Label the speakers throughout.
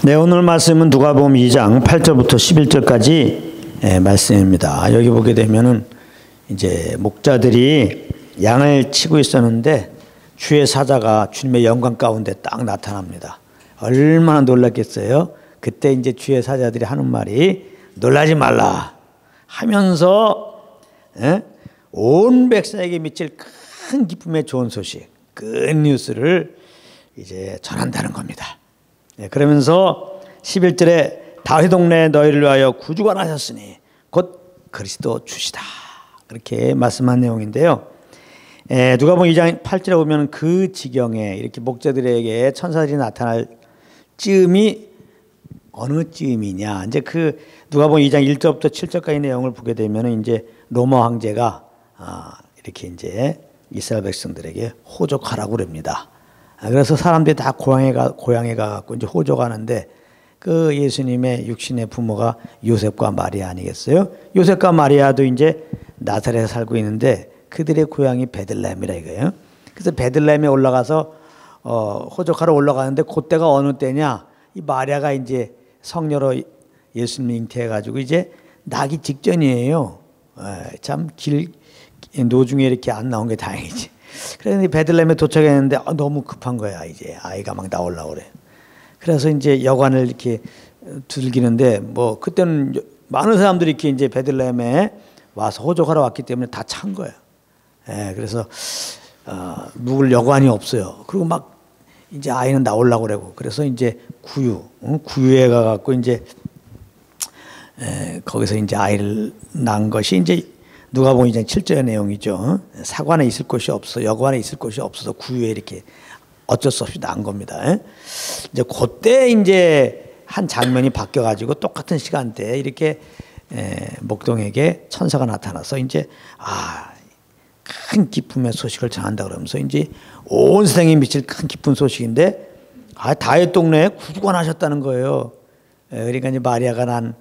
Speaker 1: 네, 오늘 말씀은 누가복음 2장 8절부터 11절까지 말씀입니다. 여기 보게 되면은 이제 목자들이 양을 치고 있었는데 주의 사자가 주님의 영광 가운데 딱 나타납니다. 얼마나 놀랐겠어요? 그때 이제 주의 사자들이 하는 말이 놀라지 말라 하면서 온 백성에게 미칠 큰 기쁨의 좋은 소식, good 뉴스를 이제 전한다는 겁니다. 그러면서 11절에 다윗 동네에 너희를 위하여 구주가 나셨으니 곧 그리스도 주시다, 그렇게 말씀한 내용인데요. 누가복음 2장 8절에 보면 그 지경에 이렇게 목자들에게 천사들이 나타날 즈음이 어느 즈음이냐, 이제 그 누가복음 2장 1절부터 7절까지 내용을 보게 되면 이제 로마 황제가 이렇게 이제 이스라엘 백성들에게 호적하라고 그럽니다. 그래서 사람들이 다 고향에 가갖고 이제 호적하는데 그 예수님의 육신의 부모가 요셉과 마리아 아니겠어요? 요셉과 마리아도 이제 나사렛에 살고 있는데 그들의 고향이 베들레헴이라 이거예요. 그래서 베들레헴에 올라가서 호적하러 올라가는데 그때가 어느 때냐? 이 마리아가 이제 성녀로 예수님 잉태해가지고 이제 나기 직전이에요. 참 노중에 이렇게 안 나온 게 다행이지. 그래서 베들레헴에 도착했는데 너무 급한 거야. 이제 아이가 막 나오려고 그래. 그래서 이제 여관을 이렇게 두들기는데 뭐 그때는 많은 사람들이 이렇게 이제 베들레헴에 와서 호적하러 왔기 때문에 다 찬 거예요. 그래서 묵을 여관이 없어요. 그리고 막 이제 아이는 나오려고 그러고, 그래서 이제 구유에 가갖고 이제 거기서 이제 아이를 낳은 것이 이제 누가복음 2장 7절의 내용이죠. 사관에 있을 곳이 없어, 여관에 있을 곳이 없어서 구유에 이렇게 어쩔 수 없이 낳은 겁니다. 이제 그때 이제 한 장면이 바뀌어가지고 똑같은 시간대에 이렇게 목동에게 천사가 나타나서 이제 큰 기쁨의 소식을 전한다 그러면서 이제 온 세상에 미칠 큰 기쁜 소식인데 다윗 동네에 구주가 나셨다는 거예요. 그러니까 이제 마리아가 난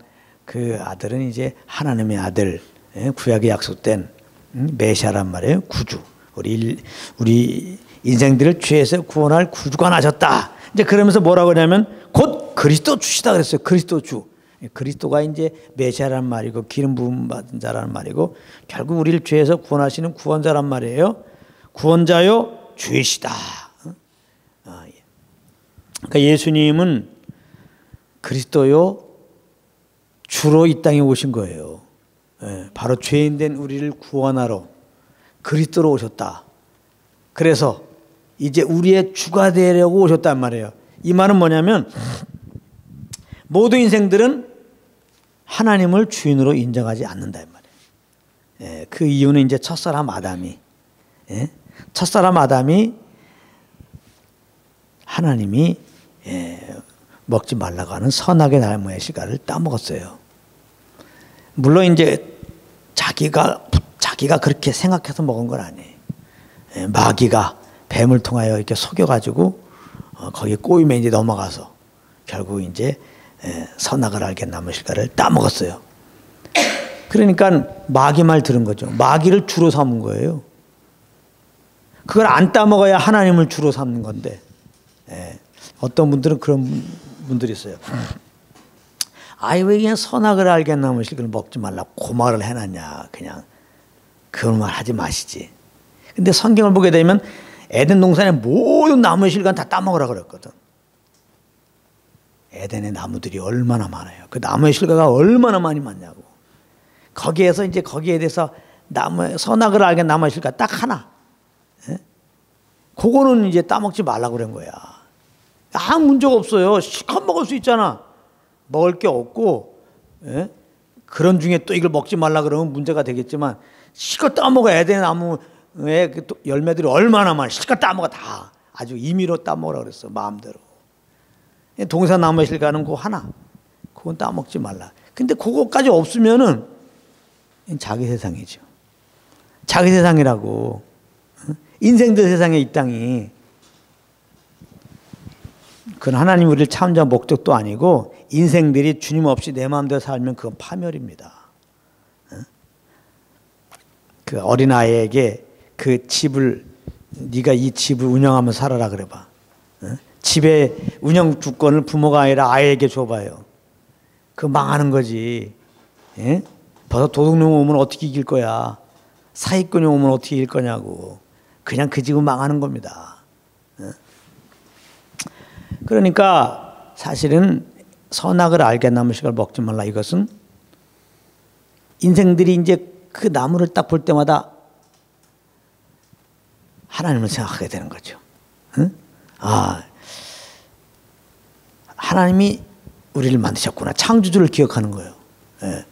Speaker 1: 그 아들은 이제 하나님의 아들, 구약에 약속된 메시아란 말이에요. 구주, 우리 인생들을 죄에서 구원할 구주가 나셨다. 이제 그러면서 뭐라고 하냐면 곧 그리스도 주시다 그랬어요. 그리스도 주. 그리스도가 이제 메시아란 말이고 기름 부음 받은 자라는 말이고 결국 우리를 죄에서 구원하시는 구원자란 말이에요. 구원자요 주이시다. 그러니까 예수님은 그리스도요 주로 이 땅에 오신 거예요. 바로 죄인된 우리를 구원하러 그리스도로 오셨다. 그래서 이제 우리의 주가 되려고 오셨단 말이에요. 이 말은 뭐냐면 모든 인생들은 하나님을 주인으로 인정하지 않는다 이 말이에요. 그 이유는 이제 첫사람 아담이 하나님이 먹지 말라고 하는 선악의 나무의 실과를 따먹었어요. 물론 이제 자기가 그렇게 생각해서 먹은 건 아니에요. 마귀가 뱀을 통하여 이렇게 속여가지고 거기에 꼬임에 이제 넘어가서 결국 이제 선악을 알게 나무 실과를 따먹었어요. 그러니까 마귀 말 들은 거죠. 마귀를 주로 삼은 거예요. 그걸 안 따먹어야 하나님을 주로 삼는 건데 어떤 분들은 그런 분들이 있어요. 왜 그냥 선악을 알게 나무 실과를 먹지 말라고 그 말을 해놨냐. 그냥 그런 말 하지 마시지. 근데 성경을 보게 되면 에덴 동산의 모든 나무의 실과는 다 따먹으라 그랬거든. 에덴의 나무들이 얼마나 많아요. 그 나무의 실과가 얼마나 많이 많냐고. 거기에서 이제 거기에 대해서 선악을 알게 나무의 실과 딱 하나. 그거는 이제 따먹지 말라고 그런 거야. 아무 문제가 없어요. 실컷 먹을 수 있잖아. 먹을 게 없고, 그런 중에 또 이걸 먹지 말라 그러면 문제가 되겠지만 실컷 따먹어. 에덴 나무의 그 열매들이 얼마나 많아. 실컷 따먹어 다. 아주 임의로 따먹으라 그랬어. 마음대로. 동산 나무의 실과는 그거 하나. 그건 따먹지 말라. 근데 그거까지 없으면은 자기 세상이죠. 자기 세상이라고. 인생들 세상에 이 땅이. 그건 하나님 우리를 창조한 목적도 아니고 인생들이 주님 없이 내 마음대로 살면 그건 파멸입니다. 그 어린아이에게 그 집을 네가 이 집을 운영하면서 살아라 그래봐. 집의 운영 주권을 부모가 아니라 아이에게 줘봐요. 그 망하는 거지. 예? 벌써 도둑놈 오면 어떻게 이길 거야. 사기꾼이 오면 어떻게 이길 거냐고. 그냥 그 집은 망하는 겁니다. 예? 그러니까 사실은 선악을 알게 나무 씨를 먹지 말라. 이것은 인생들이 이제 그 나무를 딱 볼 때마다 하나님을 생각하게 되는 거죠. 응? 아, 하나님이 우리를 만드셨구나. 창조주를 기억하는 거예요. 예.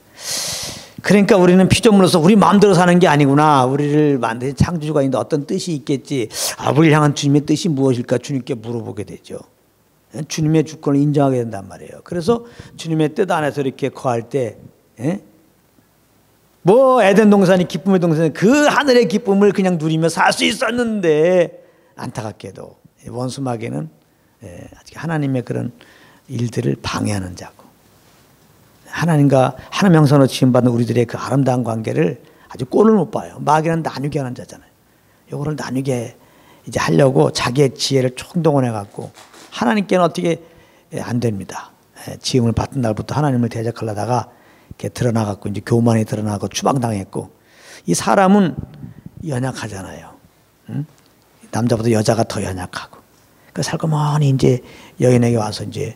Speaker 1: 그러니까 우리는 피조물로서 우리 마음대로 사는 게 아니구나. 우리를 만드신 창조주가 있는데 어떤 뜻이 있겠지. 우리를 향한 주님의 뜻이 무엇일까 주님께 물어보게 되죠. 주님의 주권을 인정하게 된단 말이에요. 그래서 주님의 뜻 안에서 이렇게 거할 때 뭐 에덴 동산이 기쁨의 동산이 그 하늘의 기쁨을 그냥 누리며 살 수 있었는데 안타깝게도 원수 마귀는 아직 하나님의 그런 일들을 방해하는 자고 하나님과 하나님 형상으로 지음받는 우리들의 그 아름다운 관계를 아주 꼴을 못 봐요. 마귀는 나누게 하는 자잖아요. 이거를 나누게 이제 하려고 자기의 지혜를 총동원해 갖고 하나님께는 어떻게 안 됩니다. 지음을 받은 날부터 하나님을 대적하려다가 이렇게 드러나갖고 이제 교만이 드러나고 추방당했고 이 사람은 연약하잖아요. 응? 남자보다 여자가 더 연약하고 그 살거머니 이제 여인에게 와서 이제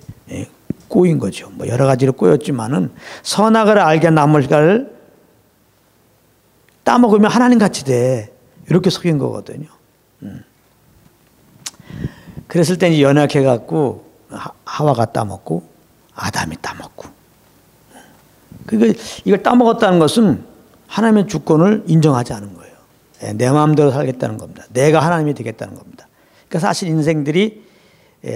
Speaker 1: 꼬인 거죠. 뭐 여러 가지로 꼬였지만은 선악을 알게 나물가를 따먹으면 하나님 같이 돼 이렇게 속인 거거든요. 그랬을 때 이제 연약해갖고 하와가 따먹고 아담이 따먹고. 그러니까 이걸 따먹었다는 것은 하나님의 주권을 인정하지 않은 거예요. 내 마음대로 살겠다는 겁니다. 내가 하나님이 되겠다는 겁니다. 그러니까 사실 인생들이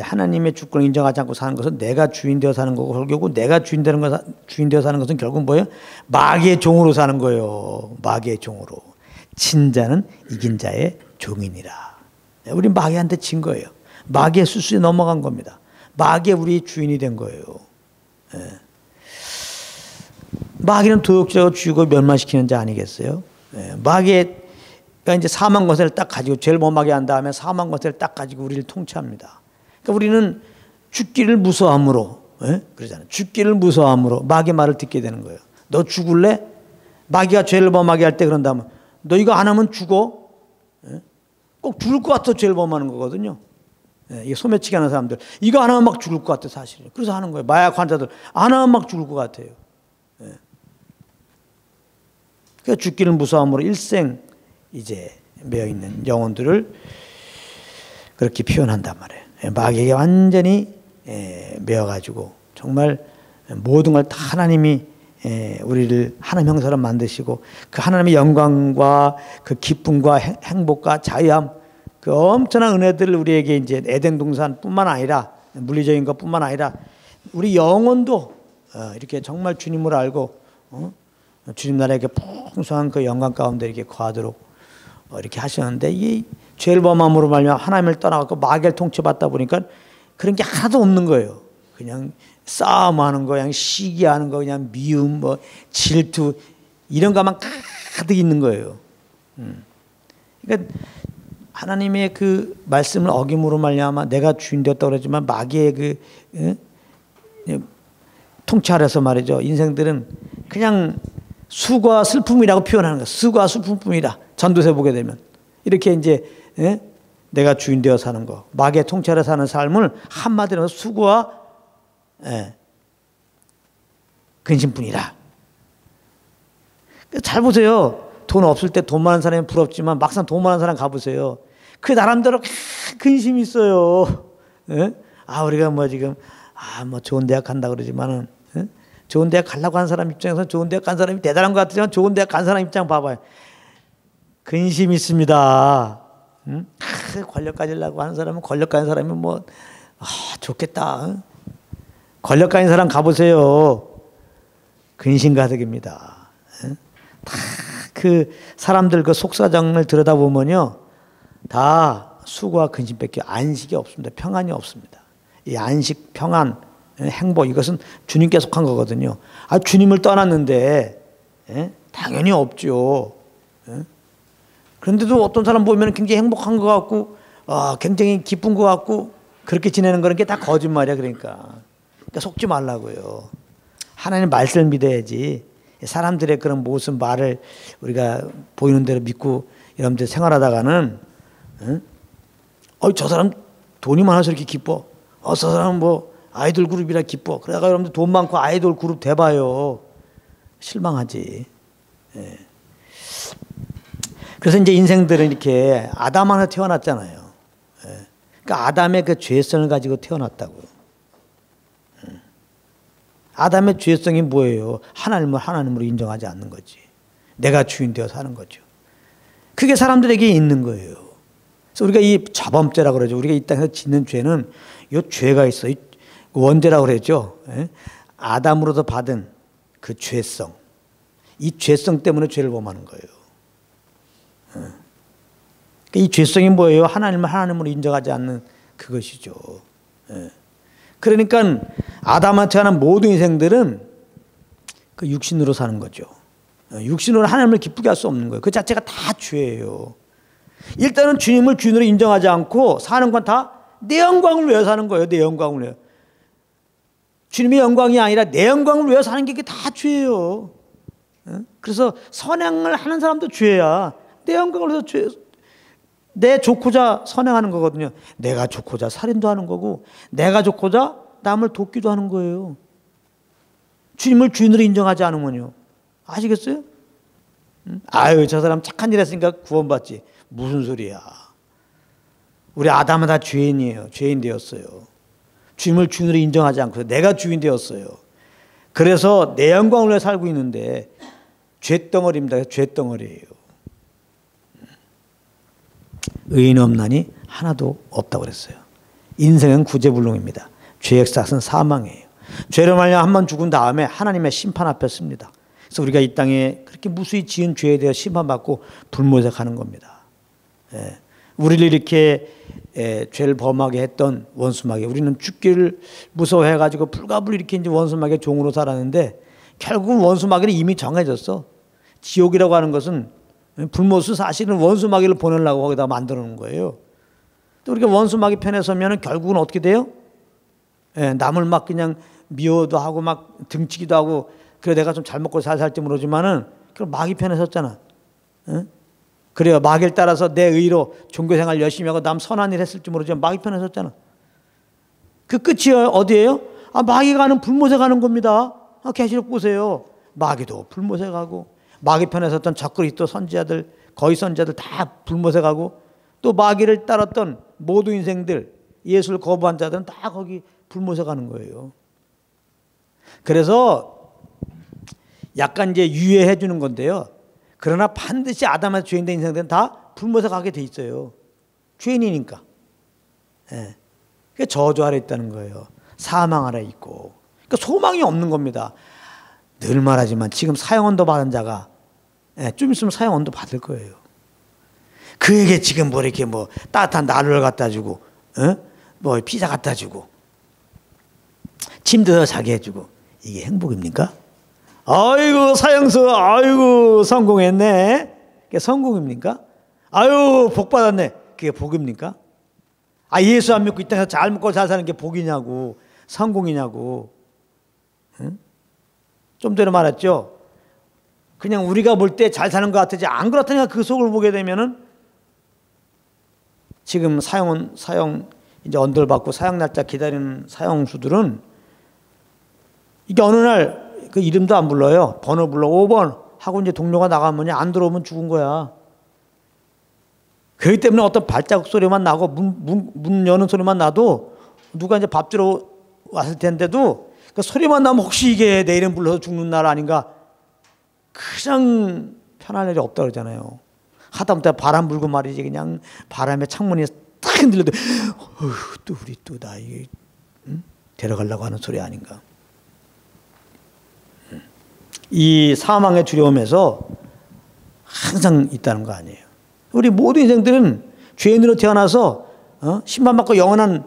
Speaker 1: 하나님의 주권을 인정하지 않고 사는 것은 내가 주인 되어 사는 거고 결국 내가 주인 되어 사는 것은 결국 뭐예요? 마귀의 종으로 사는 거예요. 마귀의 종으로. 진 자는 이긴 자의 종이니라. 우리 마귀한테 진 거예요. 마귀의 수수에 넘어간 겁니다. 마귀의 우리 주인이 된 거예요. 마귀는 도둑질하고 죽이고 멸망시키는 자 아니겠어요? 마귀가 이제 사망 권세를 딱 가지고 죄를 못 하게 한 다음에 사망 권세를 딱 가지고 우리를 통치합니다. 그러니까 우리는 죽기를 무서워함으로, 그러잖아요. 죽기를 무서워함으로 마귀 말을 듣게 되는 거예요. 너 죽을래? 마귀가 죄를 범하게 할 때 그런다면 너 이거 안 하면 죽어? 꼭 죽을 것 같아 죄를 범하는 거거든요. 이게 소매치기 하는 사람들 이거 안 하면 막 죽을 것 같아 사실. 그래서 하는 거예요. 마약 환자들 안 하면 막 죽을 것 같아요. 그러니까 죽기를 무서함으로 일생 이제 매여 있는 영혼들을 그렇게 표현한단 말이에요. 마귀에게 완전히 매여가지고 정말 모든 걸 다 하나님이 우리를 하나님 형상으로 만드시고 그 하나님의 영광과 그 기쁨과 행복과 자유함 그 엄청난 은혜들을 우리에게 이제 에덴 동산뿐만 아니라 물리적인 것뿐만 아니라 우리 영혼도 이렇게 정말 주님을 알고 주님 나라에게 풍성한 그 영광 가운데 이렇게 거하도록 이렇게 하셨는데 이 죄를 범함으로 말미암아 하나님을 떠나갖고 마귀를 통치받다 보니까 그런 게 하나도 없는 거예요. 그냥 싸움하는 거, 그냥 시기하는 거, 그냥 미움, 뭐 질투 이런 것만 가득 있는 거예요. 그러니까 하나님의 그 말씀을 어김으로 말미암아 내가 주인 되었다고 그러지만 마귀의 그 통치 아래서 말이죠. 인생들은 그냥 수고와 슬픔이라고 표현하는 거예요. 수고와 슬픔이다. 전도서 보게 되면 이렇게 이제 내가 주인 되어 사는 거, 마귀의 통치 아래 사는 삶을 한마디로 수고와 근심뿐이라. 잘 보세요. 돈 없을 때 돈 많은 사람이 부럽지만 막상 돈 많은 사람 가보세요. 그 나름대로 근심이 있어요. 우리가 뭐 지금 뭐 좋은 대학 간다 그러지만은 좋은 대학 가려고 하는 사람 입장에서 좋은 대학 간 사람이 대단한 것 같지만 좋은 대학 간 사람 입장 봐봐요. 근심이 있습니다. 권력 가지려고 하는 사람은 권력 가진 사람이 뭐 좋겠다. 권력 가진 사람 가보세요. 근심 가득입니다. 다 그 사람들 그 속사정을 들여다보면요. 다 수고와 근심밖에 안식이 없습니다. 평안이 없습니다. 이 안식, 평안, 행복 이것은 주님께 속한 거거든요. 주님을 떠났는데 당연히 없죠. 그런데도 어떤 사람 보면 굉장히 행복한 것 같고 굉장히 기쁜 것 같고 그렇게 지내는 거는 게 다 거짓말이야. 그러니까 속지 말라고요. 하나님 말씀을 믿어야지. 사람들의 그런 모습 말을 우리가 보이는 대로 믿고 여러분들 생활하다가는 저 사람 돈이 많아서 이렇게 기뻐. 저 사람은 뭐 아이돌 그룹이라 기뻐. 그러다가 여러분들 돈 많고 아이돌 그룹 돼봐요. 실망하지. 예. 그래서 이제 인생들은 이렇게 아담 안에 태어났잖아요. 예. 그러니까 아담의 그 죄성을 가지고 태어났다고요. 아담의 죄성이 뭐예요? 하나님을 하나님으로 인정하지 않는 거지. 내가 주인 되어 사는 거죠. 그게 사람들에게 있는 거예요. 그래서 우리가 이 자범죄라고 그러죠. 우리가 이 땅에서 짓는 죄는 이 죄가 있어. 이 원죄라고 그러죠. 아담으로서 받은 그 죄성. 이 죄성 때문에 죄를 범하는 거예요. 이 죄성이 뭐예요? 하나님을 하나님으로 인정하지 않는 그것이죠. 그러니까 아담한테 하는 모든 인생들은 그 육신으로 사는 거죠. 육신으로 하나님을 기쁘게 할 수 없는 거예요. 그 자체가 다 죄예요. 일단은 주님을 주인으로 인정하지 않고 사는 건 다 내 영광을 위해 사는 거예요. 내 영광을 위해. 주님의 영광이 아니라 내 영광을 위해 사는 게 다 죄예요. 그래서 선행을 하는 사람도 죄야. 내 영광을 위해서 죄. 내 좋고자 선행하는 거거든요. 내가 좋고자 살인도 하는 거고 내가 좋고자 남을 돕기도 하는 거예요. 주님을 주인으로 인정하지 않으면요. 아시겠어요? 아유 저 사람 착한 일 했으니까 구원받지. 무슨 소리야. 우리 아담은 다 죄인이에요. 죄인 되었어요. 주님을 주인으로 인정하지 않고 내가 주인 되었어요. 그래서 내 영광을 위해 살고 있는데 죄덩어리입니다. 죄덩어리예요. 의인 없나니 하나도 없다고 그랬어요. 인생은 구제불능입니다. 죄의 싹은 사망이에요. 죄로 말미암아 한 번 죽은 다음에 하나님의 심판 앞에 섭니다. 그래서 우리가 이 땅에 그렇게 무수히 지은 죄에 대해 심판받고 불모색하는 겁니다. 우리를 이렇게 죄를 범하게 했던 원수마귀, 우리는 죽기를 무서워해가지고 불가불 이렇게 이제 원수마귀의 종으로 살았는데 결국은 원수마귀는 이미 정해졌어. 지옥이라고 하는 것은 불모수 사실은 원수마귀를 보내려고 거기다 만들어 놓은 거예요. 또 우리가 원수마귀 편에 서면 결국은 어떻게 돼요? 남을 막 그냥 미워도 하고 막 등치기도 하고 그래 내가 좀 잘 먹고 잘 살지 모르지만은 그럼 마귀 편에 섰잖아. 그래요. 마귀를 따라서 내 의로 종교생활 열심히 하고 남 선한 일 했을지 모르지만 마귀 편에 섰잖아. 그 끝이 어디예요? 마귀가 하는 불모색 하는 겁니다. 계시록 보세요. 마귀도 불모색하고 마귀 편에 섰던 적그리스도 선지자들 거의 선지자들 다 불모색하고 또 마귀를 따랐던 모든 인생들 예수를 거부한 자들은 다 거기 불모색하는 거예요. 그래서 약간 이제 유예해 주는 건데요. 그러나 반드시 아담에서 죄인된 인생들은 다 불모색하게 돼 있어요. 죄인이니까. 그게 저주 아래 있다는 거예요. 사망 아래 있고. 그러니까 소망이 없는 겁니다. 늘 말하지만 지금 사형언도 받은 자가 좀 있으면 사형언도 받을 거예요. 그에게 지금 뭐 이렇게 뭐 따뜻한 난로를 갖다 주고, 뭐 피자 갖다 주고, 침대에서 자게 해주고 이게 행복입니까? 아이고 사형수, 아이고 성공했네. 그게 성공입니까? 아유 복 받았네. 그게 복입니까? 예수 안 믿고 이 땅에서 잘 먹고 잘 사는 게 복이냐고, 성공이냐고. 좀 전에 말했죠. 그냥 우리가 볼 때 잘 사는 것 같으지 안 그렇다니까 그 속을 보게 되면은 지금 사형 이제 언도를 받고 사형 날짜 기다리는 사형수들은 이게 어느 날 그 이름도 안 불러요. 번호 불러 5번 하고 이제 동료가 나가면 안 들어오면 죽은 거야. 그렇기 때문에 어떤 발자국 소리만 나고 문 여는 소리만 나도 누가 이제 밥 주러 왔을 텐데도 그 소리만 나면 혹시 이게 내 이름 불러서 죽는 날 아닌가, 그냥 편할 일이 없다 그러잖아요. 하다못해 바람 불고 말이지 그냥 바람에 창문이 딱 흔들려도 또 우리 또 나 이게 데려가려고 하는 소리 아닌가. 이 사망의 두려움에서 항상 있다는 거 아니에요. 우리 모든 인생들은 죄인으로 태어나서 심판받고 영원한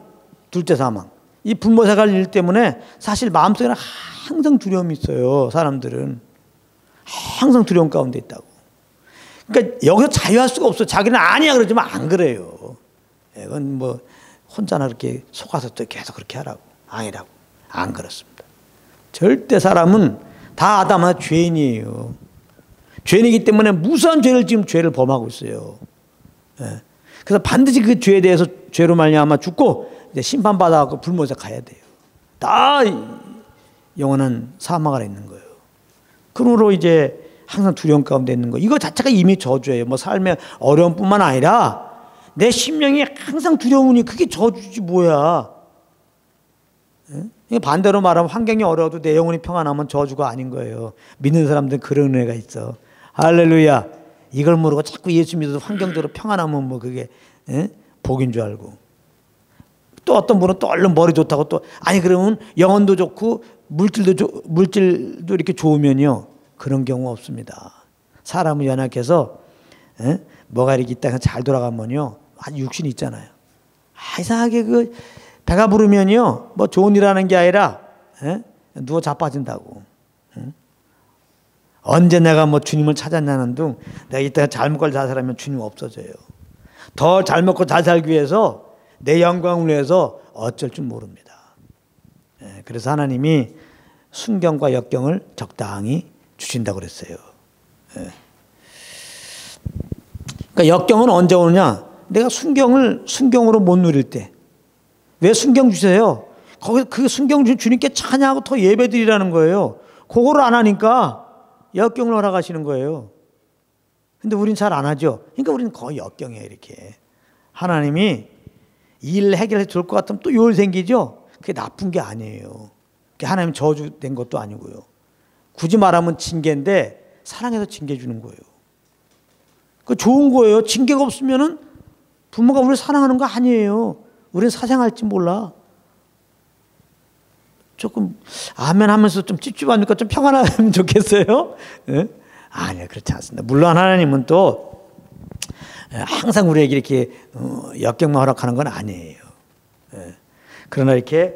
Speaker 1: 둘째 사망, 이 불모색할 일 때문에 사실 마음속에는 항상 두려움이 있어요. 사람들은 항상 두려움 가운데 있다고. 그러니까 여기서 자유할 수가 없어. 자기는 아니야 그러지만 안 그래요. 이건 뭐 혼자나 그렇게 속아서 또 계속 그렇게 하라고. 아니라고. 안 그렇습니다. 절대 사람은 다 아담한 죄인이에요. 죄인이기 때문에 무수한 죄를 지금 죄를 범하고 있어요. 예. 그래서 반드시 그 죄에 대해서 죄로 말미암아 죽고 이제 심판받아갖고 불못에 가야 돼요. 다 영원한 사망 아래 있는 거예요. 그러므로 이제 항상 두려움 가운데 있는 거. 이거 자체가 이미 저주예요. 뭐 삶의 어려움뿐만 아니라 내 심령이 항상 두려우니 그게 저주지 뭐야. 예? 반대로 말하면 환경이 어려워도 내 영혼이 평안하면 저주가 아닌 거예요. 믿는 사람들은 그런 은혜가 있어. 할렐루야. 이걸 모르고 자꾸 예수 믿어도 환경대로 평안하면 뭐 그게 복인 줄 알고. 또 어떤 분은 또 얼른 머리 좋다고 또 아니 그러면 영혼도 좋고 물질도 이렇게 좋으면요. 그런 경우 없습니다. 사람은 연약해서 뭐가 이렇게 있다가 잘 돌아가면요. 아주 육신이 있잖아요. 이상하게 그 배가 부르면요. 뭐 좋은 일 하는 게 아니라 누워 자빠진다고. 언제 내가 뭐 주님을 찾았냐는 둥 내가 이따가 잘 먹고 잘 살면 주님 없어져요. 더 잘 먹고 잘 살기 위해서 내 영광을 위해서 어쩔 줄 모릅니다. 그래서 하나님이 순경과 역경을 적당히 주신다고 그랬어요. 그러니까 역경은 언제 오느냐? 내가 순경으로 못 누릴 때. 왜 순경 주세요? 거기 그 순경 주님께 찬양하고 더 예배드리라는 거예요. 그거를 안 하니까 역경을 허락하시는 거예요. 근데 우린 잘 안 하죠. 그러니까 우리는 거의 역경이에요. 이렇게 하나님이 일 해결해 줄 것 같으면 또 요일 생기죠. 그게 나쁜 게 아니에요. 그게 하나님 저주된 것도 아니고요. 굳이 말하면 징계인데 사랑해서 징계 주는 거예요. 그 좋은 거예요. 징계가 없으면은 부모가 우리를 사랑하는 거 아니에요. 우리는 사생할지 몰라. 조금 아멘 하면서 좀 찝찝하니까 좀 평안하면 좋겠어요. 네? 아니요, 그렇지 않습니다. 물론 하나님은 또 항상 우리에게 이렇게 역경만 허락하는 건 아니에요. 네. 그러나 이렇게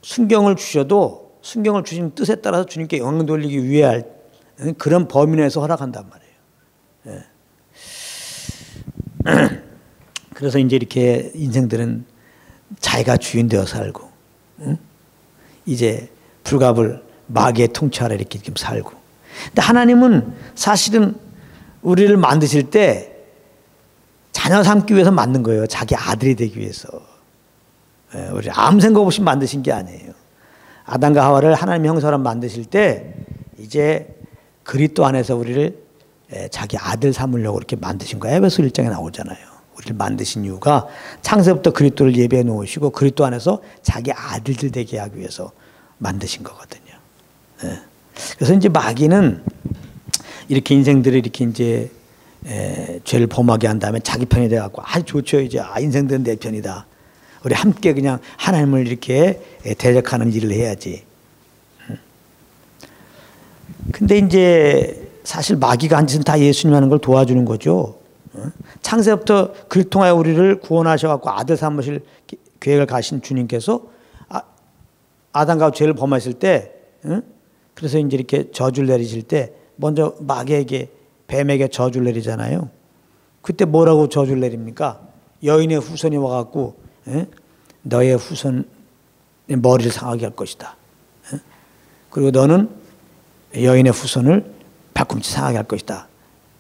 Speaker 1: 순경을 주셔도 순경을 주신 뜻에 따라서 주님께 영광 돌리기 위해 할 그런 범위 내에서 허락한단 말이에요. 네. 그래서 이제 이렇게 인생들은 자기가 주인 되어 살고, 이제 불갑을 마귀의 통치 아래 이렇게 지금 살고. 근데 하나님은 사실은 우리를 만드실 때 자녀 삼기 위해서 만든 거예요. 자기 아들이 되기 위해서. 우리 아무 생각 없이 만드신 게 아니에요. 아담과 하와를 하나님의 형상으로 만드실 때 이제 그리스도 안에서 우리를 자기 아들 삼으려고 이렇게 만드신 거예요. 에베소 1장에 나오잖아요. 우리를 만드신 이유가 창세부터 그리스도를 예배해 놓으시고 그리스도 안에서 자기 아들들 되게 하기 위해서 만드신 거거든요. 네. 그래서 이제 마귀는 이렇게 인생들을 이렇게 이제 죄를 범하게 한 다음에 자기 편이 돼갖고 좋죠 이제 인생들은 내 편이다. 우리 함께 그냥 하나님을 이렇게 대적하는 일을 해야지. 근데 이제 사실 마귀가 한 짓은 다 예수님 하는 걸 도와주는 거죠. 창세부터 그를 통하여 우리를 구원하셔갖고 아들 삼으실 계획을 가신 주님께서 아담과 죄를 범하실 때, 그래서 이제 이렇게 저주를 내리실 때 먼저 마귀에게 뱀에게 저주를 내리잖아요. 그때 뭐라고 저주를 내립니까? 여인의 후손이 와갖고 너의 후손의 머리를 상하게 할 것이다. 그리고 너는 여인의 후손을 발꿈치 상하게 할 것이다.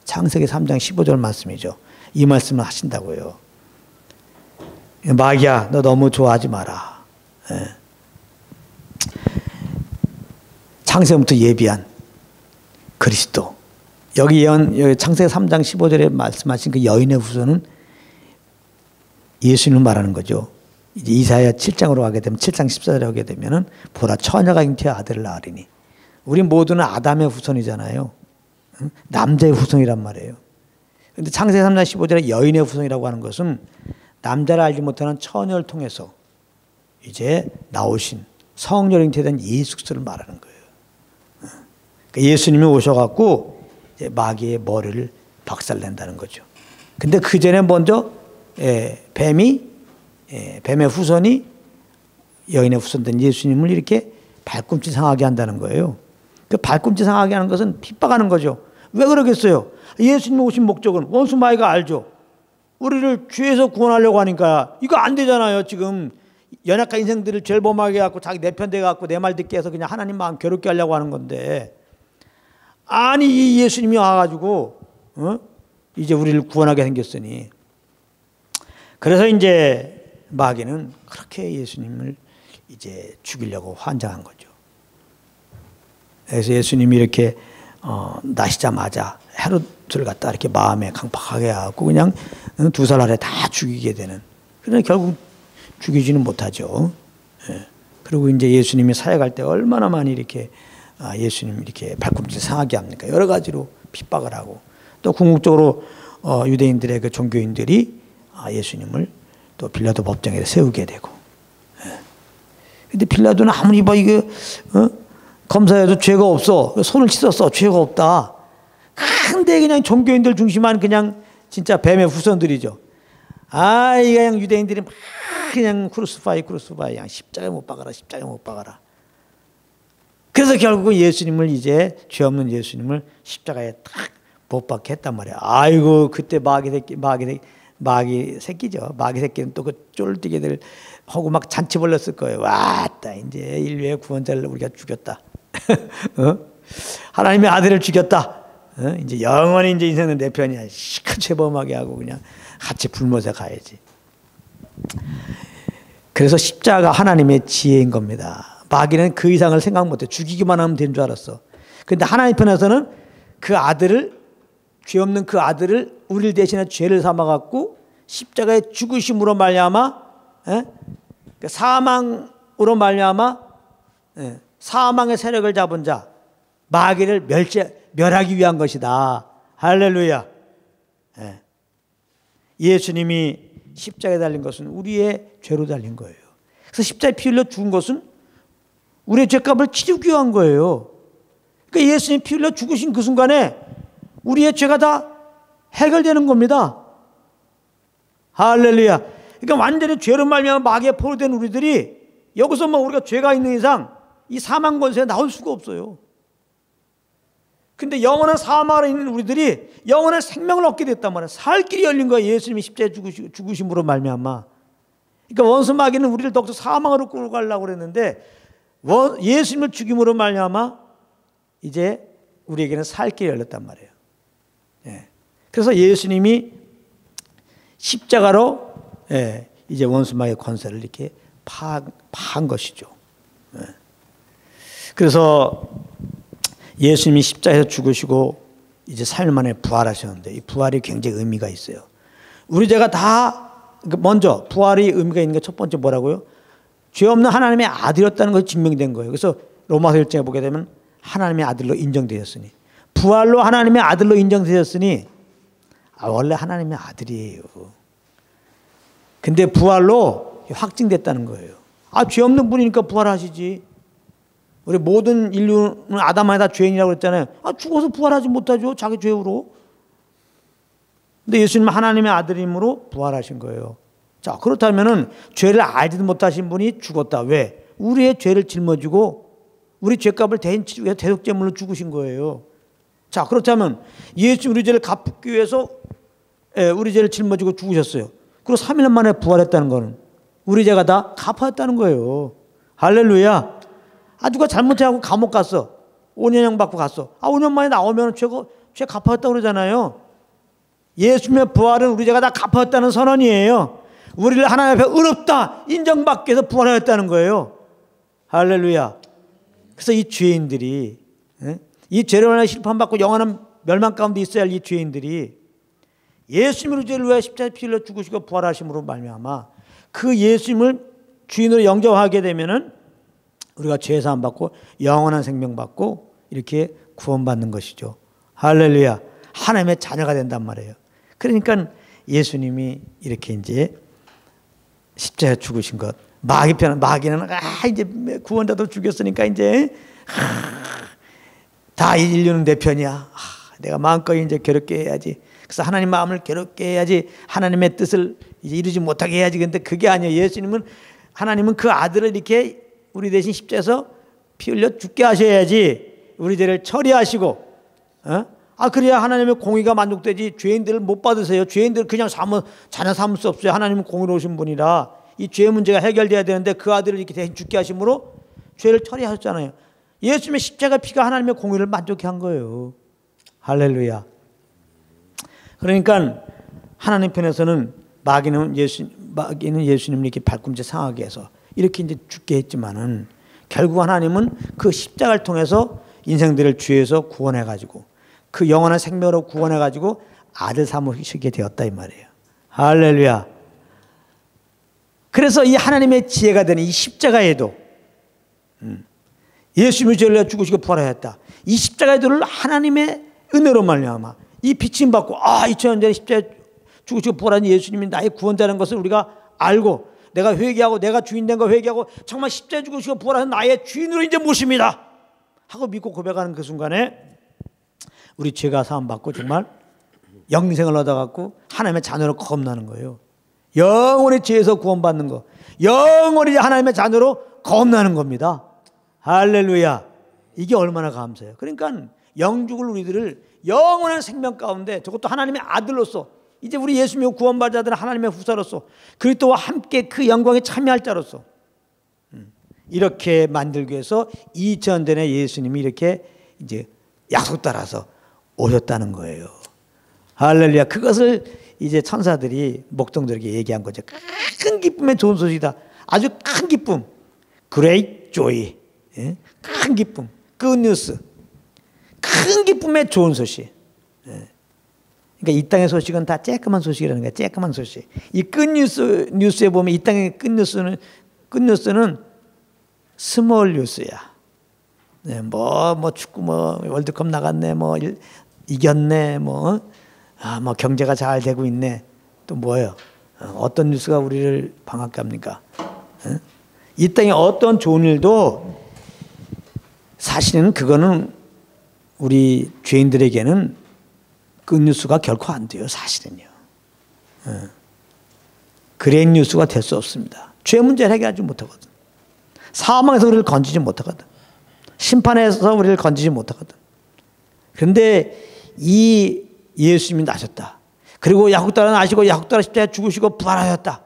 Speaker 1: 창세기 3장 15절 말씀이죠. 이 말씀을 하신다고요. 마귀야, 너 너무 좋아하지 마라. 창세부터 예비한 그리스도. 여기 창세기 3장 15절에 말씀하신 그 여인의 후손은 예수님을 말하는 거죠. 이제 이사야 7장으로 가게 되면 7장 14절에 가게 되면은 보라 처녀가 잉태하 아들을 낳으리니. 우리 모두는 아담의 후손이잖아요. 남자의 후손이란 말이에요. 그런데 창세기 3장 15절에 여인의 후손이라고 하는 것은 남자를 알지 못하는 처녀를 통해서 이제 나오신 성령으로 잉태된 예수 그리스도를 말하는 거예요. 그러니까 예수님이 오셔갖고 이제 마귀의 머리를 박살낸다는 거죠. 근데 그 전에 먼저 뱀의 후손이 여인의 후손된 예수님을 이렇게 발꿈치 상하게 한다는 거예요. 그 발꿈치 상하게 하는 것은 핍박하는 거죠. 왜 그러겠어요? 예수님 오신 목적은 원수 마귀가 알죠. 우리를 죄에서 구원하려고 하니까 이거 안 되잖아요. 지금 연약한 인생들을 죄를 범하게 해갖고 자기 내 편 돼갖고 내 말 듣게 해서 그냥 하나님 마음 괴롭게 하려고 하는 건데, 아니 이 예수님이 와가지고 이제 우리를 구원하게 생겼으니, 그래서 이제 마귀는 그렇게 예수님을 이제 죽이려고 환장한 거죠. 그래서 예수님이 이렇게 나시자마자 헤롯을 갖다 이렇게 마음에 강팍하게 하고 그냥 2살 아래 다 죽이게 되는. 그러나 결국 죽이지는 못하죠. 예. 그리고 이제 예수님이 사역할 때 얼마나 많이 이렇게 예수님 이렇게 발꿈치 상하게 합니까? 여러 가지로 핍박을 하고, 또 궁극적으로 유대인들의 그 종교인들이 예수님을 또 빌라도 법정에 세우게 되고. 근데 빌라도는 아무리 이게 검사해도 죄가 없어, 손을 씻었어, 죄가 없다. 근데 그냥 종교인들 중심한 그냥 진짜 뱀의 후손들이죠. 이게 그냥 유대인들이 막 그냥 크루스파이 그냥 십자가에 못 박아라, 십자가에 못 박아라. 그래서 결국은 예수님을, 이제 죄 없는 예수님을 십자가에 딱 못 박게 했단 말이야. 아이고, 그때 마귀 새끼죠. 마귀 새끼는 또 그 쫄띠게들 하고 막 잔치 벌렸을 거예요. 왔다, 이제 인류의 구원자를 우리가 죽였다. 하나님의 아들을 죽였다. 이제 영원히 이제 인생은 내 편이야. 시큰 죄범하게 하고 그냥 같이 불못에 가야지. 그래서 십자가 하나님의 지혜인 겁니다. 마귀는 그 이상을 생각 못해. 죽이기만 하면 된 줄 알았어. 그런데 하나님 편에서는 그 아들을, 죄 없는 그 아들을 우리를 대신해 죄를 삼아갖고 십자가에 죽으심으로 말미암아, 사망으로 말미암아 사망의 세력을 잡은 자 마귀를 멸하기 위한 것이다. 할렐루야. 예수님이 십자가에 달린 것은 우리의 죄로 달린 거예요. 그래서 십자가에 피 흘려 죽은 것은 우리의 죄값을 치르기 위한 거예요. 그러니까 예수님이 피 흘려 죽으신 그 순간에 우리의 죄가 다 해결되는 겁니다. 할렐루야. 그러니까 완전히 죄로 말미암아 마귀에 포로된 우리들이 여기서 우리가 죄가 있는 이상 이 사망 권세에 나올 수가 없어요. 근데 영원한 사망 아래 있는 우리들이 영원한 생명을 얻게 됐단 말이에요. 살 길이 열린 거예요. 예수님이 십자가에 죽으심으로 말미암아. 그러니까 원수 마귀는 우리를 더욱더 사망으로 끌고 가려고 그랬는데, 예수님을 죽임으로 말미암아 이제 우리에게는 살 길이 열렸단 말이에요. 그래서 예수님이 십자가로 이제 원수 마귀의 권세를 이렇게 파한 것이죠. 그래서 예수님이 십자가에서 죽으시고 이제 3일 만에 부활하셨는데, 이 부활이 굉장히 의미가 있어요. 우리 죄가 다, 먼저 부활이 의미가 있는 게 첫 번째 뭐라고요? 죄 없는 하나님의 아들이었다는 것이 증명된 거예요. 그래서 로마서 1장에 보게 되면 하나님의 아들로 인정되었으니, 부활로 하나님의 아들로 인정되었으니 원래 하나님의 아들이에요. 근데 부활로 확증됐다는 거예요. 죄 없는 분이니까 부활하시지. 우리 모든 인류는 아담 안에 다 죄인이라고 그랬잖아요. 죽어서 부활하지 못하죠, 자기 죄로. 근데 예수님은 하나님의 아들임으로 부활하신 거예요. 자, 그렇다면은 죄를 알지도 못하신 분이 죽었다. 왜? 우리의 죄를 짊어지고 우리 죄값을 대신 치르기 위해서 대속제물로 죽으신 거예요. 자, 그렇다면 예수 우리 죄를 갚기 위해서 우리 죄를 짊어지고 죽으셨어요. 그리고 3일 만에 부활했다는 거는 우리 죄가 다 갚았다는 거예요. 할렐루야. 누가 잘못해하고 감옥 갔어. 5년형 받고 갔어. 5년 만에 나오면 죄 갚았다고 그러잖아요. 예수님의 부활은 우리 죄가 다 갚았다는 선언이에요. 우리를 하나님 앞에 의롭다 인정받기 위해서 부활하였다는 거예요. 할렐루야. 그래서 이 죄인들이, 이 죄로 인해 심판받고 영원한 멸망 가운데 있어야 할 이 죄인들이 예수님을 죄를 위해 십자가에 피 흘려 죽으시고 부활하심으로 말미암아 그 예수님을 주인으로 영접하게 되면은 우리가 죄 사함 받고 영원한 생명 받고 이렇게 구원받는 것이죠. 할렐루야. 하나님의 자녀가 된단 말이에요. 그러니까 예수님이 이렇게 이제 십자가에 죽으신 것, 마귀는 이제 구원자도 죽였으니까 이제 다 인류는 내 편이야. 내가 마음껏 이제 괴롭게 해야지. 그래서 하나님 마음을 괴롭게 해야지. 하나님의 뜻을 이제 이루지 못하게 해야지. 근데 그게 아니에요. 하나님은 그 아들을 이렇게 우리 대신 십자가에서 피 흘려 죽게 하셔야지 우리 죄를 처리하시고 그래야 하나님의 공의가 만족되지. 죄인들을 못 받으세요. 죄인들 그냥 자녀 삼을 수 없어요. 하나님은 공의로우신 분이라 이 죄 문제가 해결돼야 되는데 그 아들을 이렇게 대신 죽게 하심으로 죄를 처리하셨잖아요. 예수님의 십자가 피가 하나님의 공의를 만족케 한 거예요. 할렐루야. 그러니까 하나님 편에서는 마귀는 예수님을 이렇게 발꿈치 상하게 해서 이렇게 이제 죽게 했지만은 결국 하나님은 그 십자가를 통해서 인생들을 죄에서 구원해가지고 그 영원한 생명으로 구원해가지고 아들 삼으시게 되었다 이 말이에요. 할렐루야. 그래서 이 하나님의 지혜가 되는 이 십자가에도 예수님이 죄를 죽으시고 부활하였다. 이 십자가에도를 하나님의 은혜로 말미암아 이 비침 받고 2000년 전에 십자가에 죽으시고 부활한 예수님이 나의 구원자라는 것을 우리가 알고 내가 회개하고 내가 주인 된 거 회개하고 정말 십자가에 죽으시고 부활한 나의 주인으로 이제 모십니다 하고 믿고 고백하는 그 순간에 우리 죄가 사함받고 정말 영생을 얻어갖고 하나님의 자녀로 거듭나는 거예요. 영원히 죄에서 구원받는 거, 영원히 하나님의 자녀로 거듭나는 겁니다. 할렐루야. 이게 얼마나 감사해요. 그러니까 영죽을 우리들을 영원한 생명 가운데 저것도 하나님의 아들로서 이제 우리 예수님의 구원받은 자들은 하나님의 후사로서 그리스도와 함께 그 영광에 참여할 자로서 이렇게 만들기 위해서 2000년 전에 예수님이 이렇게 이제 약속 따라서 오셨다는 거예요. 할렐루야. 그것을 이제 천사들이 목동들에게 얘기한 거죠. 큰 기쁨의 좋은 소식이다. 아주 큰 기쁨. Great joy. 큰 기쁨. Good news. 큰 기쁨의 좋은 소식. 그러니까 이 땅의 소식은 다 쬐끄만 소식이라는 거예요. 쬐끄만 소식. 이 뉴스에 보면 이 땅의 끝뉴스는 스몰 뉴스야. 뭐 축구 월드컵 나갔네, 이겼네, 경제가 잘 되고 있네. 또 뭐예요? 어떤 뉴스가 우리를 반갑게 합니까? 이 땅에 어떤 좋은 일도 사실은 그거는 우리 죄인들에게는 그 뉴스가 결코 안 돼요. 사실은요. 그레인 뉴스가 될 수 없습니다. 죄 문제를 해결하지 못하거든. 사망에서 우리를 건지지 못하거든. 심판에서 우리를 건지지 못하거든. 그런데 이 예수님이 나셨다. 그리고 야국따라 나시고 야국따라 십자가에 죽으시고 부활하셨다.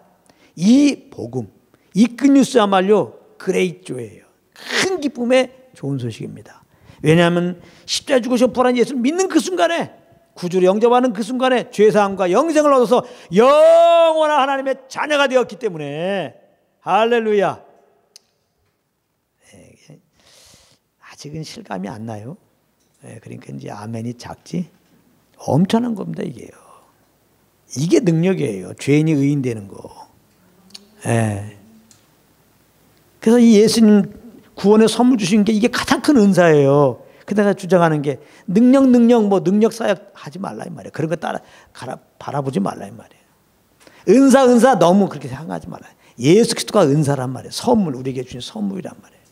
Speaker 1: 이 복음, 이 끝뉴스야말로 그레이조예요. 큰 기쁨의 좋은 소식입니다. 왜냐하면 십자가에 죽으시고 부활한 예수를 믿는 그 순간에 구주를 영접하는 그 순간에 죄사함과 영생을 얻어서 영원한 하나님의 자녀가 되었기 때문에 할렐루야. 아직은 실감이 안 나요. 그러니까 이제 아멘이 작지. 엄청난 겁니다 이게요. 이게 능력이에요. 죄인이 의인 되는 거. 그래서 이 예수님 구원의 선물 주신 게 이게 가장 큰 은사예요. 그다가 주장하는 게 능력 사역 하지 말라 이 말이에요. 그런 거 바라보지 말라 이 말이에요. 은사 너무 그렇게 생각하지 말아요. 예수 그리스도가 은사란 말이에요. 선물, 우리에게 주신 선물이란 말이에요.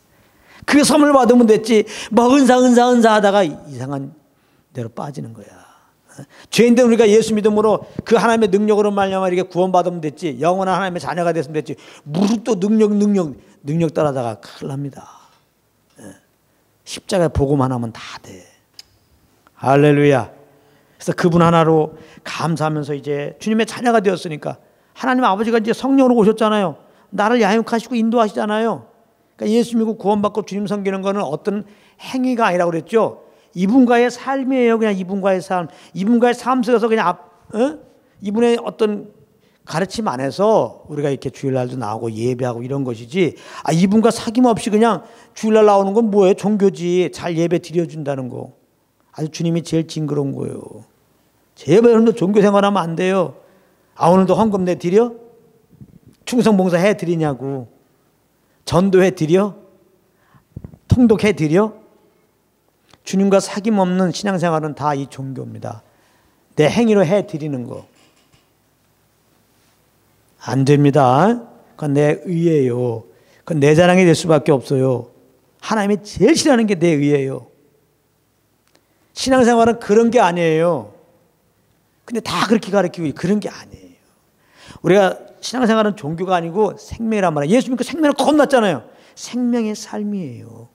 Speaker 1: 그 선물 받으면 됐지 은사 하다가 이상한 데로 빠지는 거야. 죄인들 우리가 예수 믿음으로 그 하나님의 능력으로 말미암아 이렇게 구원받으면 됐지, 영원한 하나님의 자녀가 됐으면 됐지, 무슨 또 능력 따라다가 큰일 납니다. 십자가의 복음 하나면 다 돼. 할렐루야. 그래서 그분 하나로 감사하면서 이제 주님의 자녀가 되었으니까 하나님 아버지가 이제 성령으로 오셨잖아요. 나를 양육하시고 인도하시잖아요. 그러니까 예수 믿고 구원받고 주님 섬기는 거는 어떤 행위가 아니라고 그랬죠. 이분과의 삶이에요. 그냥 이분과의 삶. 이분과의 삶 속에서 그냥 이분의 어떤 가르침 안에서 우리가 이렇게 주일날도 나오고 예배하고 이런 것이지, 이분과 사귐 없이 그냥 주일날 나오는 건 뭐예요? 종교지. 잘 예배 드려준다는 거. 아주 주님이 제일 징그러운 거예요. 제발 여러분도 종교 생활하면 안 돼요. 오늘도 헌금 내 드려? 충성봉사 해 드리냐고. 전도해 드려? 통독해 드려? 주님과 사귐 없는 신앙생활은 다 이 종교입니다. 내 행위로 해 드리는 거. 안 됩니다. 그건 내 의예요. 그건 내 자랑이 될 수밖에 없어요. 하나님이 제일 싫어하는 게 내 의예요. 신앙생활은 그런 게 아니에요. 근데 다 그렇게 가르치고 그런 게 아니에요. 우리가 신앙생활은 종교가 아니고 생명이란 말이에요. 예수 믿고 생명을 겁났잖아요. 생명의 삶이에요.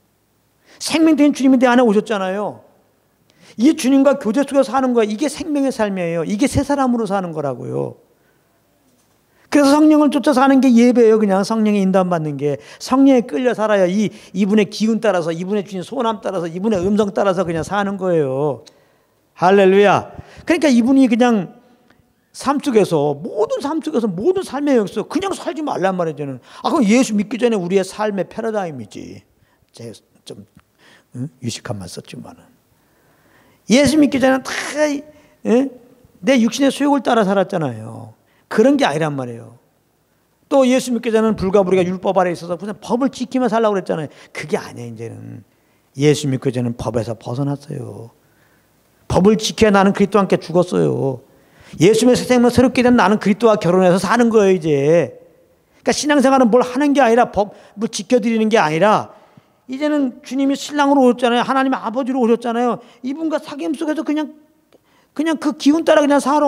Speaker 1: 생명 된 주님이 내 안에 오셨잖아요. 이 주님과 교제 속에서 사는 거야. 이게 생명의 삶이에요. 이게 새 사람으로 사는 거라고요. 그래서 성령을 쫓아 사는 게 예배예요. 그냥 성령의 인도받는 게. 성령에 끌려 살아야 이분의 기운 따라서, 이분의 주신 소남 따라서, 이분의 음성 따라서 그냥 사는 거예요. 할렐루야. 그러니까 이분이 그냥 삶 속에서, 모든 삶 속에서, 모든 삶의 역사 그냥 살지 말란 말이에요. 저는. 그럼 예수 믿기 전에 우리의 삶의 패러다임이지. 제가 좀 유식한 말 썼지만은. 예수 믿기 전에 다 내 육신의 소욕을 따라 살았잖아요. 그런 게 아니란 말이에요. 또 예수 믿기 전에는 불과 우리가 율법 아래 있어서 그냥 법을 지키며 살라고 그랬잖아요. 그게 아니에요. 이제는 예수 믿기 전에는 법에서 벗어났어요. 법을 지켜야 나는 그리스도와 함께 죽었어요. 예수 믿는 생명을 새롭게 된 나는 그리스도와 결혼해서 사는 거예요. 이제. 그러니까 신앙생활은 뭘 하는 게 아니라 법을 지켜드리는 게 아니라 이제는 주님이 신랑으로 오셨잖아요. 하나님의 아버지로 오셨잖아요. 이분과 사귐 속에서 그냥 그 기운 따라 그냥 살아.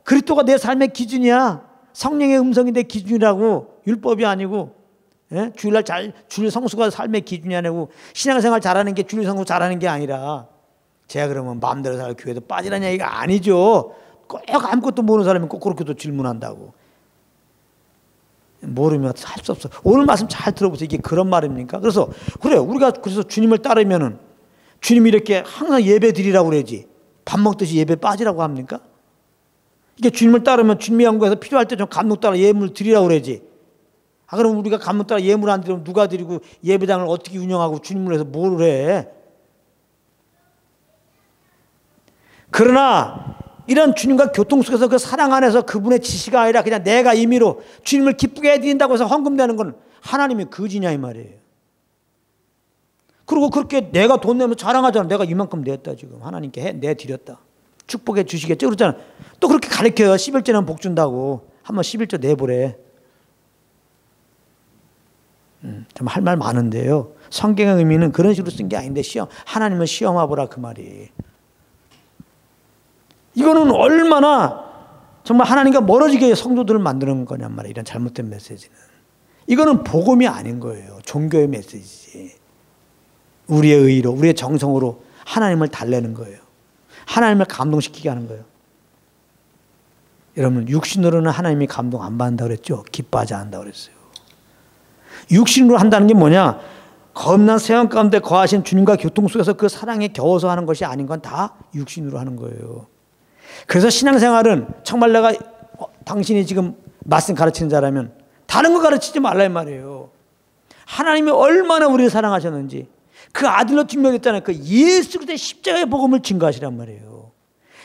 Speaker 1: 그리스도가 내 삶의 기준이야. 성령의 음성이 내 기준이라고. 율법이 아니고. 예? 주일 성수가 삶의 기준이 아니고 신앙생활 잘하는 게 주일 성수 잘하는 게 아니라 제가 그러면 마음대로 살고 교회도 빠지라는 얘기가 아니죠. 꼭 아무것도 모르는 사람이 꼭 그렇게도 질문한다고. 모르면 할 수 없어. 오늘 말씀 잘 들어보세요. 이게 그런 말입니까? 그래서 우리가 그래서 주님을 따르면은 주님이 이렇게 항상 예배 드리라고 그러지. 밥 먹듯이 예배 빠지라고 합니까? 이게 주님을 따르면 주님의 영광에서 필요할 때 좀 감독 따라 예물 드리라고 그러지. 그럼 우리가 감독 따라 예물 안 드리면 누가 드리고 예배당을 어떻게 운영하고 주님을 해서 뭘 해? 그러나 이런 주님과 교통 속에서 그 사랑 안에서 그분의 지시가 아니라 그냥 내가 임의로 주님을 기쁘게 해드린다고 해서 헌금되는 건 하나님의 거지냐 이 말이에요. 그리고 그렇게 내가 돈 내면 자랑하잖아. 내가 이만큼 냈다 지금 하나님께 내드렸다. 축복해 주시겠죠 그러잖아. 또 그렇게 가르쳐요. 11조는 복 준다고. 한번 11조 내보래. 좀 할 말 많은데요. 성경의 의미는 그런 식으로 쓴 게 아닌데 하나님은 시험해보라 그 말이. 이거는 얼마나 정말 하나님과 멀어지게 성도들을 만드는 거냔 말이에요. 이런 잘못된 메시지는. 이거는 복음이 아닌 거예요. 종교의 메시지지. 우리의 의로, 우리의 정성으로 하나님을 달래는 거예요. 하나님을 감동시키게 하는 거예요. 여러분 육신으로는 하나님이 감동 안 받는다고 그랬죠. 기뻐하지 않는다고 그랬어요. 육신으로 한다는 게 뭐냐? 겁난 세상 가운데 거하신 주님과 교통 속에서 그 사랑에 겨워서 하는 것이 아닌 건 다 육신으로 하는 거예요. 그래서 신앙생활은 정말 내가 당신이 지금 말씀 가르치는 자라면 다른 거 가르치지 말라 이 말이에요. 하나님이 얼마나 우리를 사랑하셨는지 그 아들로 증명했잖아요. 그 예수 그리스도의 십자가의 복음을 증거하시란 말이에요.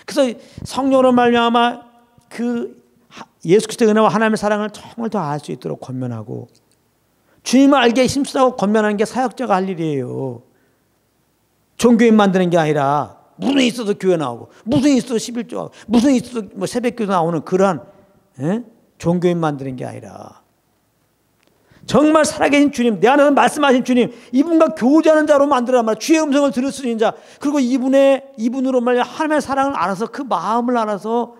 Speaker 1: 그래서 성령으로 말미암아 그 예수 그리스도의 은혜와 하나님의 사랑을 정말 더 알 수 있도록 권면하고 주님을 알게 힘쓰라고 권면하는 게 사역자가 할 일이에요. 종교인 만드는 게 아니라 무슨 일 있어도 교회 나오고 무슨 일 있어도 11조 하고 무슨 일 있어도 뭐 새벽기도 나오는 그러한 종교인 만드는 게 아니라 정말 살아계신 주님, 내 안에서 말씀하신 주님, 이분과 교제하는 자로 만들어란 말이야. 주의 음성을 들을 수 있는 자, 그리고 이분으로 말이야 하나님의 사랑을 알아서 그 마음을 알아서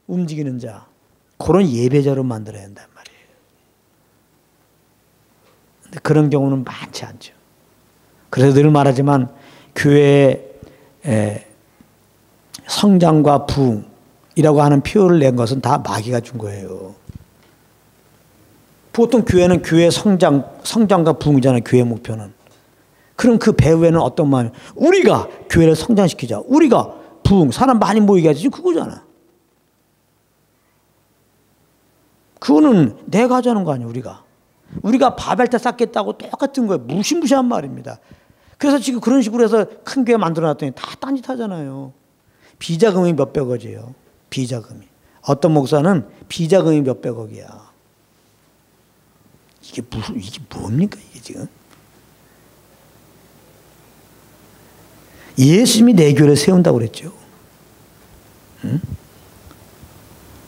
Speaker 1: 움직이는 자, 그런 예배자로 만들어야 한단 말이에요. 근데 그런 경우는 많지 않죠. 그래서 늘 말하지만 교회의 성장과 부흥이라고 하는 표현을 낸 것은 다 마귀가 준 거예요. 보통 교회는 교회의 성장과 부흥이잖아요. 교회의 목표는. 그럼 그 배후에는 어떤 마음이 우리가 교회를 성장시키자. 우리가 부흥, 사람 많이 모이게 하지. 그거잖아. 그거는 내가 하자는 거 아니에요. 우리가 바벨탑 쌓겠다고 똑같은 거예요. 무시무시한 말입니다. 그래서 지금 그런 식으로 해서 큰 교회 만들어놨더니 다 딴짓 하잖아요. 비자금이 몇백억이에요. 비자금이. 어떤 목사는 비자금이 몇백억이야. 이게 뭡니까 이게 지금? 예수님이 내 교회를 세운다고 그랬죠. 응?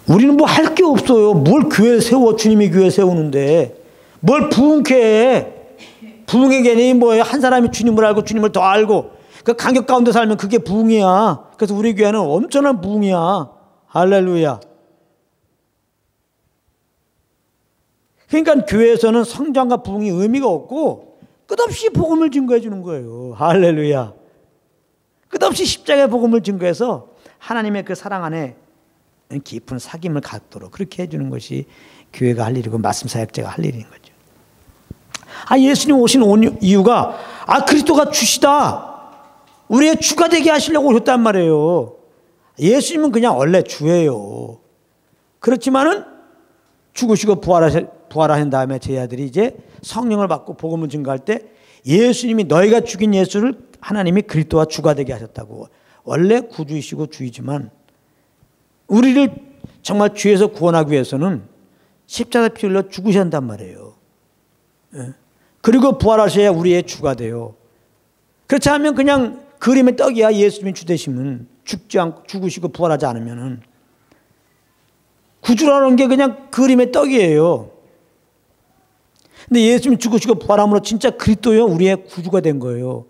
Speaker 1: 우리는 뭐 할 게 없어요. 뭘 교회 세워? 주님이 교회 세우는데 뭘 부흥케 해? 부흥의 개념이 뭐예요? 한 사람이 주님을 알고 주님을 더 알고 그 간격 가운데 살면 그게 부흥이야. 그래서 우리 교회는 엄청난 부흥이야. 할렐루야. 그러니까 교회에서는 성장과 부흥이 의미가 없고 끝없이 복음을 증거해 주는 거예요. 할렐루야. 끝없이 십자가의 복음을 증거해서 하나님의 그 사랑 안에 깊은 사귐을 갖도록 그렇게 해주는 것이 교회가 할 일이고 말씀 사역자가 할 일인 거죠. 예수님 오신 이유가 그리스도가 주시다, 우리의 주가 되게 하시려고 오셨단 말이에요. 예수님은 그냥 원래 주예요. 그렇지만은 죽으시고 부활하신 다음에 제 아들이 이제 성령을 받고 복음을 증거할 때 예수님이 너희가 죽인 예수를 하나님이 그리스도와 주가 되게 하셨다고. 원래 구주이시고 주이지만 우리를 정말 죄에서 구원하기 위해서는 십자가 피 흘려 죽으셔야 한단 말이에요. 그리고 부활하셔야 우리의 주가 돼요. 그렇지 않으면 그냥 그림의 떡이야. 예수님이 주 되시면 죽으시고 부활하지 않으면은 구주라는 게 그냥 그림의 떡이에요. 근데 예수님이 죽으시고 부활함으로 진짜 그리스도요 우리의 구주가 된 거예요.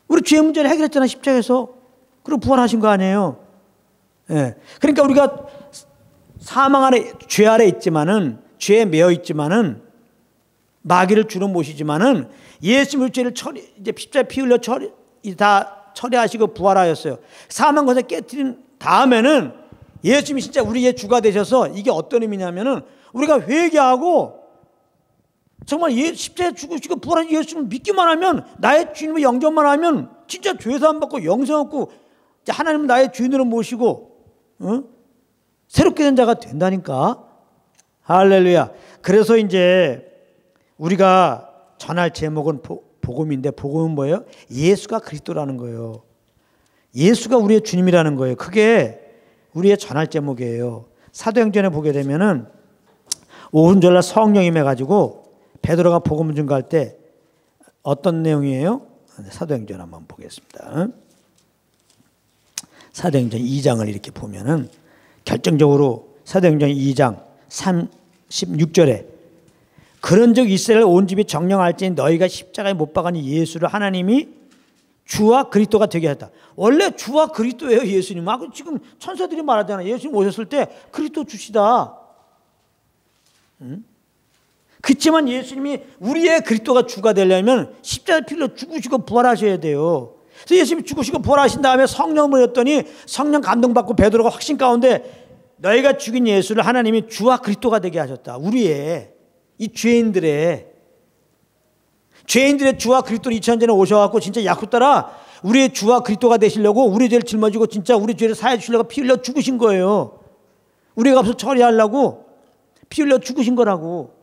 Speaker 1: 우리 죄의 문제를 해결했잖아요, 십자가에서. 그리고 부활하신 거 아니에요. 그러니까 우리가 사망 아래, 죄 아래 있지만은, 죄에 매여 있지만은, 마귀를 주로 모시지만은, 예수님의 죄를 이제 십자가에 피 흘려 다 처리하시고 부활하였어요. 사망 것을 깨뜨린 다음에는 예수님이 진짜 우리의 주가 되셔서, 이게 어떤 의미냐면은 우리가 회개하고 정말 십자가에 죽으시고 부활하신 예수님을 믿기만 하면, 나의 주님을 영접만 하면 진짜 죄사함 받고 영생 얻고 하나님은 나의 주인으로 모시고 새롭게 된 자가 된다니까. 할렐루야. 그래서 이제 우리가 전할 제목은 복음인데, 복음은 뭐예요? 예수가 그리스도라는 거예요. 예수가 우리의 주님이라는 거예요. 그게 우리의 전할 제목이에요. 사도행전에 보게 되면은 오순절날 성령이 임해가지고 베드로가 복음을 증거할 때 어떤 내용이에요? 사도행전 한번 보겠습니다. 사도행전 2장을 이렇게 보면은 결정적으로 사도행전 2장 36절에 그런즉 이스라엘 온 집이 정령할지니 너희가 십자가에 못 박은 예수를 하나님이 주와 그리스도가 되게 했다. 원래 주와 그리스도예요, 예수님은. 지금 천사들이 말하잖아요. 예수님 오셨을 때 그리스도 주시다. 그렇지만 예수님이 우리의 그리스도가 주가 되려면 십자가에 피 흘려 죽으시고 부활하셔야 돼요. 그래서 예수님이 죽으시고 부활하신 다음에 성령을 했더니 성령 감동받고 베드로가 확신 가운데 너희가 죽인 예수를 하나님이 주와 그리스도가 되게 하셨다. 우리의 이 죄인들의 주와 그리스도는 2000년 전에 오셔갖고 진짜 약속 따라 우리의 주와 그리스도가 되시려고 우리 죄를 짊어지고 진짜 우리 죄를 사해 주시려고 피 흘려 죽으신 거예요. 우리가 앞서 처리하려고 피 흘려 죽으신 거라고.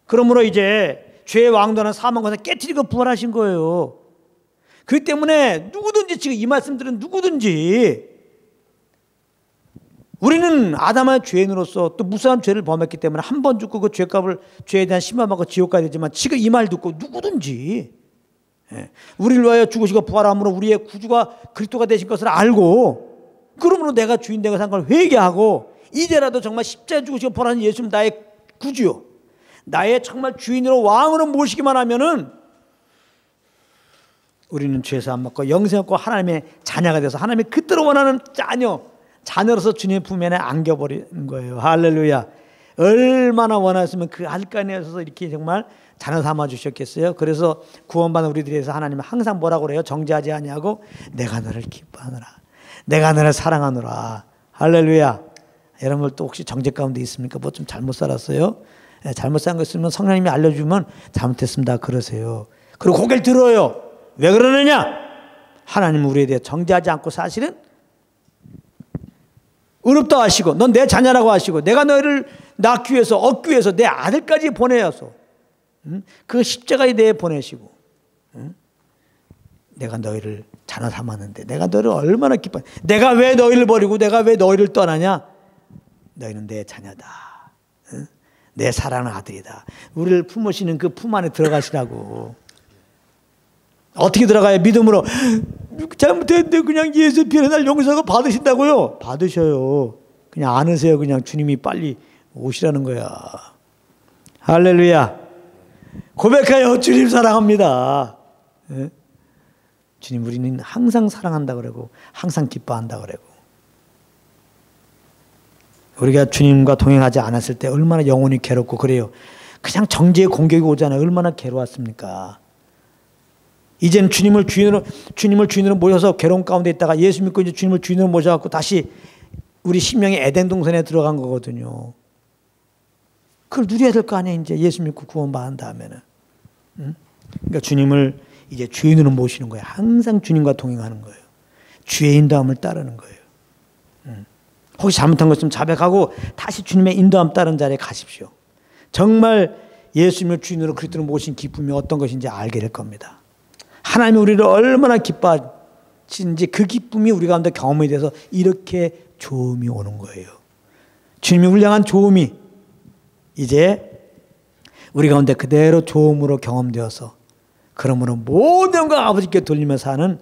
Speaker 1: 그러므로 이제 죄의 왕도는 사망과는 깨트리고 부활하신 거예요. 그렇기 때문에 누구든지, 지금 이 말씀들은 누구든지, 우리는 아담의 죄인으로서 또 무수한 죄를 범했기 때문에 한 번 죽고 그 죄에 대한 심판받고 지옥 가야 되지만, 지금 이 말 듣고 누구든지 우리를 위하여 죽으시고 부활함으로 우리의 구주가 그리스도가 되신 것을 알고, 그러므로 내가 주인 된 것을 한 걸 회개하고 이제라도 정말 십자가에 죽으시고 부활하신 예수님 나의 구주요, 나의 정말 주인으로 왕으로 모시기만 하면은 우리는 죄사함 받고 영생 얻고 하나님의 자녀가 돼서 하나님이 그대로 원하는 자녀로서 주님의 품 안에 안겨버리는 거예요. 할렐루야. 얼마나 원하셨으면 그 알간에 서서 이렇게 정말 자녀 삼아 주셨겠어요. 그래서 구원받은 우리들에서 하나님은 항상 뭐라고 그래요? 정죄하지 아니하고 내가 너를 기뻐하노라, 내가 너를 사랑하노라. 할렐루야. 여러분 또 혹시 정죄 가운데 있습니까? 뭐 좀 잘못 살았어요? 잘못 산 거 있으면 성령님이 알려주면 잘못했습니다 그러세요. 그리고 고개를 들어요. 왜 그러느냐? 하나님은 우리에 대해 정죄하지 않고 사실은 의롭다 하시고 넌 내 자녀라고 하시고 내가 너희를 낳기 위해서 얻기 위해서 내 아들까지 보내어서 그 십자가에 대해 보내시고 내가 너희를 자녀 삼았는데 내가 너희를 얼마나 기뻐. 내가 왜 너희를 버리고 내가 왜 너희를 떠나냐? 너희는 내 자녀다. 내 사랑하는 아들이다. 우리를 품으시는 그 품 안에 들어가시라고. 어떻게 들어가요? 믿음으로. 잘못했는데 그냥 예수 피로 날 용서하고 받으신다고요? 받으셔요. 그냥 안으세요. 그냥 주님이 빨리 오시라는 거야. 할렐루야. 고백하여 주님 사랑합니다. 주님 우리는 항상 사랑한다 그러고 항상 기뻐한다 그러고, 우리가 주님과 동행하지 않았을 때 얼마나 영혼이 괴롭고 그래요. 그냥 정죄의 공격이 오잖아요. 얼마나 괴로웠습니까? 이제는 주님을 주인으로 모셔서 괴로운 가운데 있다가 예수 믿고 이제 주님을 주인으로 모셔갖고 다시 우리 심령의 에덴 동산에 들어간 거거든요. 그걸 누려야 될 거 아니에요. 이제 예수 믿고 구원받은 다음에는. 그러니까 주님을 이제 주인으로 모시는 거예요. 항상 주님과 동행하는 거예요. 주의 인도함을 따르는 거예요. 혹시 잘못한 것 있으면 자백하고 다시 주님의 인도함 따른 자리에 가십시오. 정말 예수님을 주인으로 그리스도로 모신 기쁨이 어떤 것인지 알게 될 겁니다. 하나님이 우리를 얼마나 기뻐하시는지 그 기쁨이 우리 가운데 경험이 돼서 이렇게 좋음이 오는 거예요. 주님이 우리를 향한 좋음이 이제 우리 가운데 그대로 좋음으로 경험되어서 그러므로 모든 것 아버지께 돌리며 사는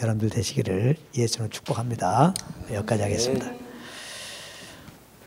Speaker 1: 여러분들 되시기를 예수님으로 축복합니다. 여기까지 하겠습니다.